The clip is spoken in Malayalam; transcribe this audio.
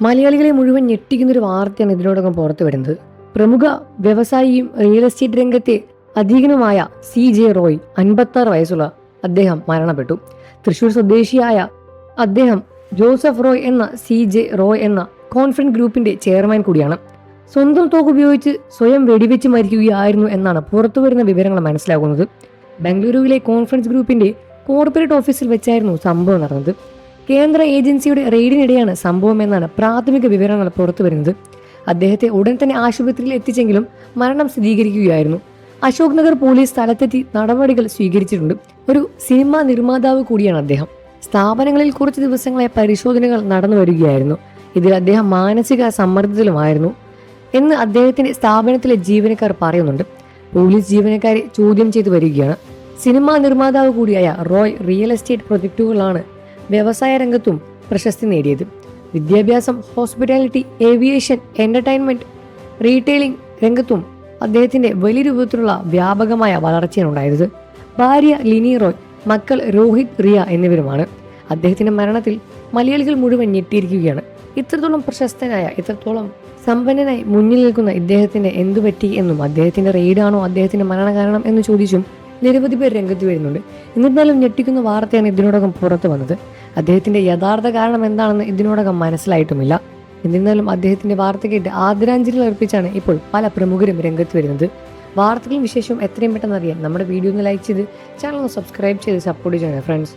മലയാളികളെ മുഴുവൻ ഞെട്ടിക്കുന്നൊരു വാർത്തയാണ് ഇതിനോടകം പുറത്തു വരുന്നത്. പ്രമുഖ വ്യവസായിയും റിയൽ എസ്റ്റേറ്റ് രംഗത്തെ അധീകനുമായ CJ റോയ് 56 വയസ്സുള്ള അദ്ദേഹം മരണപ്പെട്ടു. തൃശൂർ സ്വദേശിയായ അദ്ദേഹം ജോസഫ് റോയ് എന്ന CJ റോയ് എന്ന കോൺഫിഡൻസ് ഗ്രൂപ്പിന്റെ ചെയർമാൻ കൂടിയാണ്. സ്വന്തം തോക്ക് ഉപയോഗിച്ച് സ്വയം വെടിവെച്ച് മരിക്കുകയായിരുന്നു എന്നാണ് പുറത്തുവരുന്ന വിവരങ്ങൾ മനസ്സിലാകുന്നത്. ബംഗളൂരുവിലെ കോൺഫിഡൻസ് ഗ്രൂപ്പിന്റെ കോർപ്പറേറ്റ് ഓഫീസിൽ വെച്ചായിരുന്നു സംഭവം നടന്നത്. കേന്ദ്ര ഏജൻസിയുടെ റെയ്ഡിനിടെയാണ് സംഭവം എന്നാണ് പ്രാഥമിക വിവരങ്ങൾ പുറത്തു വരുന്നത്. അദ്ദേഹത്തെ ഉടൻ തന്നെ ആശുപത്രിയിൽ എത്തിച്ചെങ്കിലും മരണം സ്ഥിരീകരിക്കുകയായിരുന്നു. അശോക് നഗർ പോലീസ് സ്ഥലത്തെത്തി നടപടികൾ സ്വീകരിച്ചിട്ടുണ്ട്. ഒരു സിനിമാ നിർമ്മാതാവ് കൂടിയാണ് അദ്ദേഹം. സ്ഥാപനങ്ങളിൽ കുറച്ച് ദിവസങ്ങളെ പരിശോധനകൾ നടന്നു വരികയായിരുന്നു. ഇതിൽ അദ്ദേഹം മാനസിക സമ്മർദ്ദത്തിലുമായിരുന്നു എന്ന് അദ്ദേഹത്തിന്റെ സ്ഥാപനത്തിലെ ജീവനക്കാർ പറയുന്നുണ്ട്. പോലീസ് ജീവനക്കാരെ ചോദ്യം ചെയ്തു വരികയാണ്. സിനിമാ നിർമ്മാതാവ് കൂടിയായ റോയ് റിയൽ എസ്റ്റേറ്റ് പ്രൊജക്ടുകളാണ് വ്യവസായ രംഗത്തും പ്രശസ്തി നേടിയത്. വിദ്യാഭ്യാസം, ഹോസ്പിറ്റാലിറ്റി, ഏവിയേഷൻ, എന്റർടൈൻമെന്റ്, റീറ്റെയിലിംഗ് രംഗത്തും അദ്ദേഹത്തിന്റെ വലിയ രൂപത്തിലുള്ള വ്യാപകമായ വളർച്ചയാണ് ഉണ്ടായത്. ഭാര്യ ലിനി റോയ്, മക്കൾ രോഹിത്, റിയ എന്നിവരുമാണ്. അദ്ദേഹത്തിന്റെ മരണത്തിൽ മലയാളികൾ മുഴുവൻ ഞെട്ടിയിരിക്കുകയാണ്. ഇത്രത്തോളം പ്രശസ്തനായ, ഇത്രത്തോളം സമ്പന്നനായി മുന്നിൽ നിൽക്കുന്ന ഇദ്ദേഹത്തിന് എന്തുപറ്റി എന്നും അദ്ദേഹത്തിന്റെ റെയ്ഡാണോ അദ്ദേഹത്തിന്റെ മരണകാരണം എന്ന് ചോദിച്ചും നിരവധി പേർ രംഗത്ത് വരുന്നുണ്ട്. എന്നിരുന്നാലും ഞെട്ടിക്കുന്ന വാർത്തയാണ് ഇതിനോടകം പുറത്തു വന്നത്. അദ്ദേഹത്തിന്റെ യഥാർത്ഥ കാരണം എന്താണെന്ന് ഇതിനോടകം മനസ്സിലായിട്ടുമില്ല. എന്നിരുന്നാലും അദ്ദേഹത്തിന്റെ വാർത്ത കേട്ട് ആദരാഞ്ജലികൾ അർപ്പിച്ചാണ് ഇപ്പോൾ പല പ്രമുഖരും രംഗത്ത് വരുന്നത്. വാർത്തകളും വിശേഷവും എത്രയും പെട്ടെന്ന് അറിയാൻ നമ്മുടെ വീഡിയോ ഒന്ന് ലൈക്ക് ചെയ്ത് ചാനൽ ഒന്ന് സബ്സ്ക്രൈബ് ചെയ്ത് സപ്പോർട്ട് ചെയ്യണം ഫ്രണ്ട്സ്.